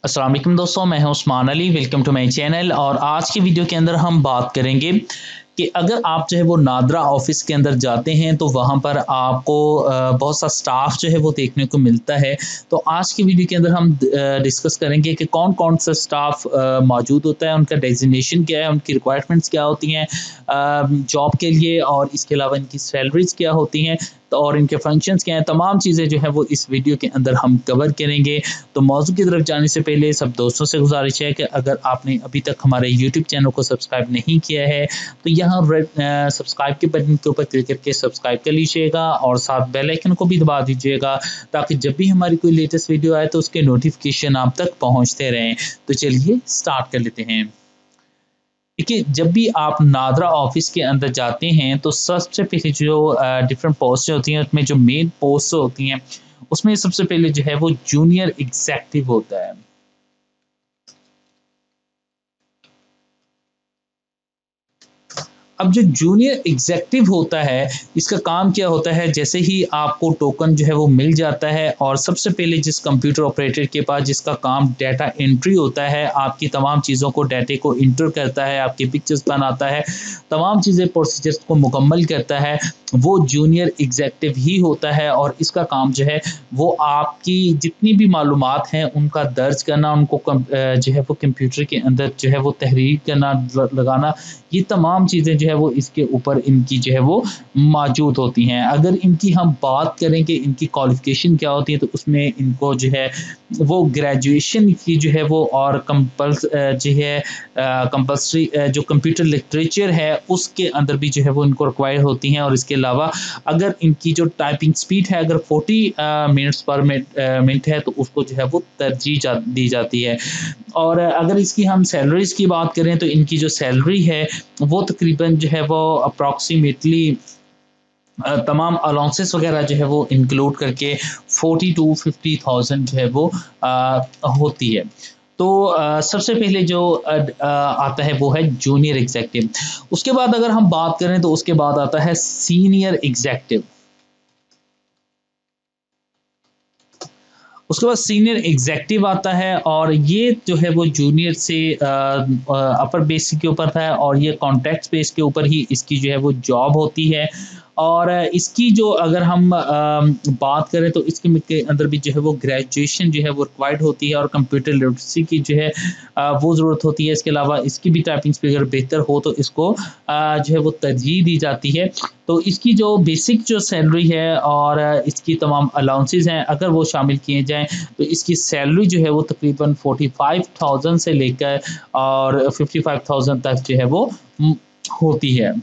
अस्सलाम वालेकुम दोस्तों, मैं हूं Usman Ali. Welcome to my channel. और आज की वीडियो के अंदर हम बात करेंगे कि अगर आप जो है वो नादरा ऑफिस के अंदर जाते हैं तो वहाँ पर आपको बहुत सा स्टाफ जो है वो देखने को मिलता है। तो आज की वीडियो के अंदर हम डिस्कस करेंगे कि कौन कौन सा स्टाफ मौजूद होता है, उनका डेजिग्नेशन क्या है, उनकी रिक्वायरमेंट्स क्या होती हैं जॉब के लिए, और इसके अलावा इनकी सैलरीज क्या होती हैं और इनके फंक्शंस क्या हैं। तमाम चीज़ें जो है वो इस वीडियो के अंदर हम कवर करेंगे। तो मौजू की तरफ जाने से पहले सब दोस्तों से गुजारिश है कि अगर आपने अभी तक हमारे यूट्यूब चैनल को सब्सक्राइब नहीं किया है तो यहाँ रेड सब्सक्राइब के बटन के ऊपर क्लिक करके सब्सक्राइब कर लीजिएगा और साथ बेल आइकन को भी दबा दीजिएगा ताकि जब भी हमारी कोई लेटेस्ट वीडियो आए तो उसके नोटिफिकेशन आप तक पहुँचते रहें। तो चलिए स्टार्ट कर लेते हैं। देखिए, जब भी आप नादरा ऑफिस के अंदर जाते हैं तो सबसे पहले जो डिफरेंट पोस्ट होती हैं उसमें जो मेन पोस्ट होती हैं उसमें सबसे पहले जो है वो जूनियर एग्जेक्टिव होता है। अब जो जूनियर एग्जेक्टिव होता है इसका काम क्या होता है, जैसे ही आपको टोकन जो है वो मिल जाता है और सबसे पहले जिस कंप्यूटर ऑपरेटर के पास जिसका काम डाटा एंट्री होता है, आपकी तमाम चीज़ों को डाटे को इंटर करता है, आपकी पिक्चर्स बनाता है, तमाम चीज़ें प्रोसीजर्स को मुकम्मल करता है, वो जूनियर एग्जेक्टिव ही होता है। और इसका काम जो है वो आपकी जितनी भी मालूमात हैं उनका दर्ज करना, उनको जो है वो कंप्यूटर के अंदर जो है वो तहरीर करना, लगाना, ये तमाम चीज़ें जो है वो इसके ऊपर इनकी जो है वो मौजूद होती हैं। अगर इनकी हम बात करें कि इनकी क्वालिफ़िकेशन क्या होती है तो उसमें इनको जो है वो ग्रेजुएशन की जो है वो और जो है कंपल्सरी जो कंप्यूटर लिटरेचर है उसके अंदर भी जो है वो इनको रिक्वायर होती हैं। और इसके अलावा अगर इनकी जो टाइपिंग स्पीड है अगर 40 मिनट्स पर मिनट है तो उसको जो है वो तरजीह दी जाती है। और अगर इसकी हम सैलरीज़ की बात करें तो इनकी जो सैलरी है वो तकरीबन जो है वो अप्रॉक्सीमेटली तमाम अलाउंसेस वगैरह जो है वो इंक्लूड करके 40 टू 50,000 जो है वो होती है। तो सबसे पहले जो आता है वो है जूनियर एग्जेक्टिव। उसके बाद अगर हम बात करें तो उसके बाद आता है सीनियर एग्जेक्टिव। उसके बाद सीनियर एग्जेक्टिव आता है और ये जो है वो जूनियर से अपर बेस के ऊपर था और ये कॉन्ट्रैक्ट बेस के ऊपर ही इसकी जो है वो जॉब होती है। और इसकी जो अगर हम बात करें तो इसके के अंदर भी जो है वो ग्रेजुएशन जो है वो रिक्वायर्ड होती है और कंप्यूटर लिटरेसी की जो है वो ज़रूरत होती है। इसके अलावा इसकी भी टाइपिंग स्पीड अगर बेहतर हो तो इसको जो है वो तरजीह दी जाती है। तो इसकी जो बेसिक जो सैलरी है और इसकी तमाम अलाउंसेस हैं अगर वो शामिल किए जाएँ तो इसकी सैलरी जो है वो तकरीबन 45,000 से लेकर और 55,000 तक जो है वो होती है।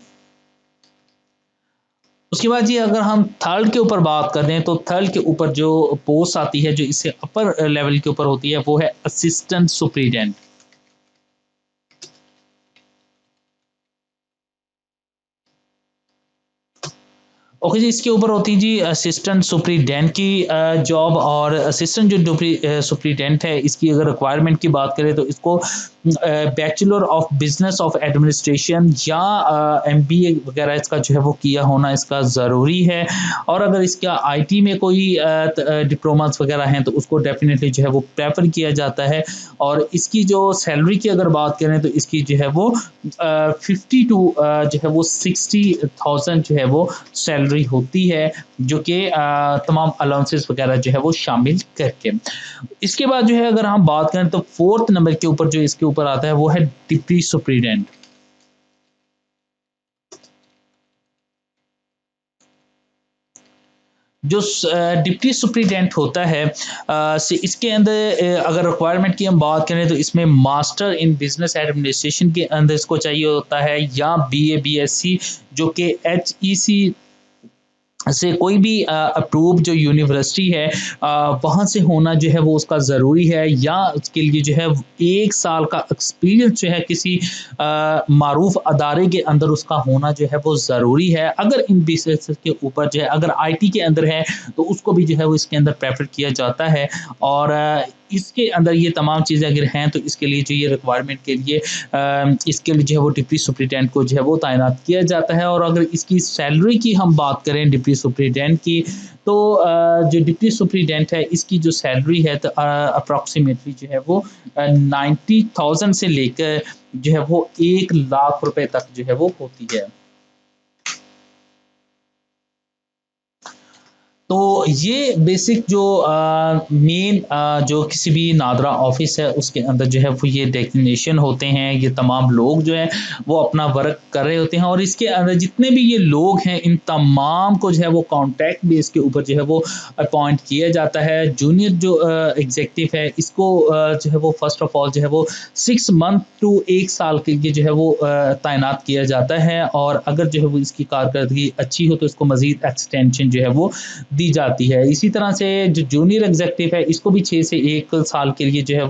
उसके बाद जी अगर हम थर्ड के ऊपर बात करें तो थर्ड के ऊपर जो पोस्ट आती है जो इससे अपर लेवल के ऊपर होती है वो है असिस्टेंट सुपरिटेंडेंट। ओके जी, इसके ऊपर होती है जी असिस्टेंट सुपरिटेंडेंट की जॉब। और असिस्टेंट जो सुपरिटेंडेंट है इसकी अगर रिक्वायरमेंट की बात करें तो इसको bachelor of business of administration या एमबीए वगैरह इसका जो है वो किया होना इसका ज़रूरी है। और अगर इसका आईटी में कोई डिप्लोमास वगैरह हैं तो उसको डेफिनेटली जो है वो प्रेफर किया जाता है। और इसकी जो सैलरी की अगर बात करें तो इसकी जो है वो 50 टू जो है वो 60,000 जो है वो सैलरी होती है, जो कि तमाम अलाउंसेस वगैरह जो है वो शामिल करके। इसके बाद जो है अगर हम बात करें तो फोर्थ नंबर के ऊपर जो इसके ऊपर आता है वो है डिप्टी सुपरिटेंडेंट। जो डिप्टी सुपरिटेंडेंट होता है से इसके अंदर अगर रिक्वायरमेंट की हम बात करें तो इसमें मास्टर इन बिजनेस एडमिनिस्ट्रेशन के अंदर इसको चाहिए होता है या बीए बीएससी जो कि एचईसी से कोई भी अप्रूव जो यूनिवर्सिटी है वहाँ से होना जो है वो उसका ज़रूरी है। या उसके लिए जो है 1 साल का एक्सपीरियंस जो है किसी मारूफ अदारे के अंदर उसका होना जो है वो ज़रूरी है। अगर इन बेसिस के ऊपर जो है अगर आईटी के अंदर है तो उसको भी जो है वो इसके अंदर प्रेफर किया जाता है। और इसके अंदर ये तमाम चीज़ें अगर हैं तो इसके लिए जो ये रिक्वायरमेंट के लिए इसके लिए जो है वो डिप्टी सुपरिटेंडेंट को जो है वो तैनात किया जाता है। और अगर इसकी सैलरी की हम बात करें डिप्टी सुपरिटेंडेंट की, तो जो डिप्टी सुपरिटेंडेंट है इसकी जो सैलरी है तो अप्रॉक्सीमेटली जो है वो 90,000 से लेकर जो है वो 1 लाख रुपए तक जो है वो होती है। तो ये बेसिक जो मेन जो किसी भी नादरा ऑफिस है उसके अंदर जो है वो ये डेजिग्नेशन होते हैं, ये तमाम लोग जो है वो अपना वर्क कर रहे होते हैं। और इसके अंदर जितने भी ये लोग हैं इन तमाम को जो है वो कॉन्ट्रैक्ट बेस के ऊपर जो है वो अपॉइंट किया जाता है। जूनियर जो एग्जेक्टिव है इसको जो है वो फर्स्ट ऑफ ऑल जो है वो 6 मंथ टू 1 साल के लिए जो है वो तैनात किया जाता है। और अगर जो है वो इसकी कारकर्दगी अच्छी हो तो इसको मजीद एक्सटेंशन जो है वो दी जाती है। इसी तरह से जो जूनियर एग्जेक्टिव है इसको भी 6 से 1 साल के लिए जो है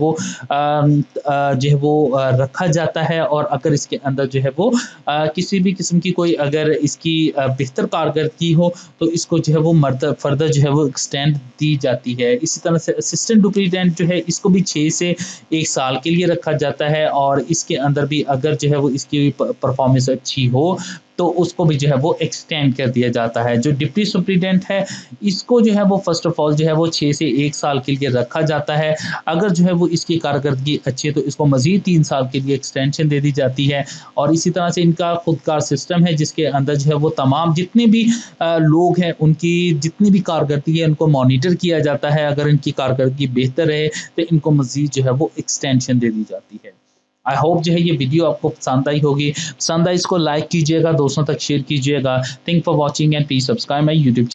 वो रखा जाता है। और अगर इसके अंदर जो है वो किसी भी किस्म की कोई अगर इसकी बेहतर कारकर्दगी हो तो इसको जो है वो फर्दर जो है वो एक्सटेंड दी जाती है। इसी तरह से असिस्टेंट सुपरिटेंडेंट जो है इसको भी 6 से 1 साल के लिए रखा जाता है। और इसके अंदर भी अगर जो है वो इसकी परफॉर्मेंस अच्छी हो तो उसको भी जो है वो एक्सटेंड कर दिया जाता है। जो डिप्टी सुपरिटेंडेंट है इसको जो है वो फर्स्ट ऑफ ऑल जो है वो 6 से 1 साल के लिए रखा जाता है। अगर जो है वो इसकी कारकर्दगी अच्छी है तो इसको मजीद 3 साल के लिए एक्सटेंशन दे दी जाती है। और इसी तरह से इनका खुद का सिस्टम है जिसके अंदर जो है वो तमाम जितने भी लोग हैं उनकी जितनी भी कारकर्दगी है उनको मॉनिटर किया जाता है। अगर इनकी कारकर्दगी बेहतर है तो इनको मजीद जो है वो एक्सटेंशन दे दी जाती है। आई होप जो है ये वीडियो आपको पसंद आई होगी। पसंद आई इसको लाइक कीजिएगा, दोस्तों तक शेयर कीजिएगा। Thank for watching and please subscribe my YouTube.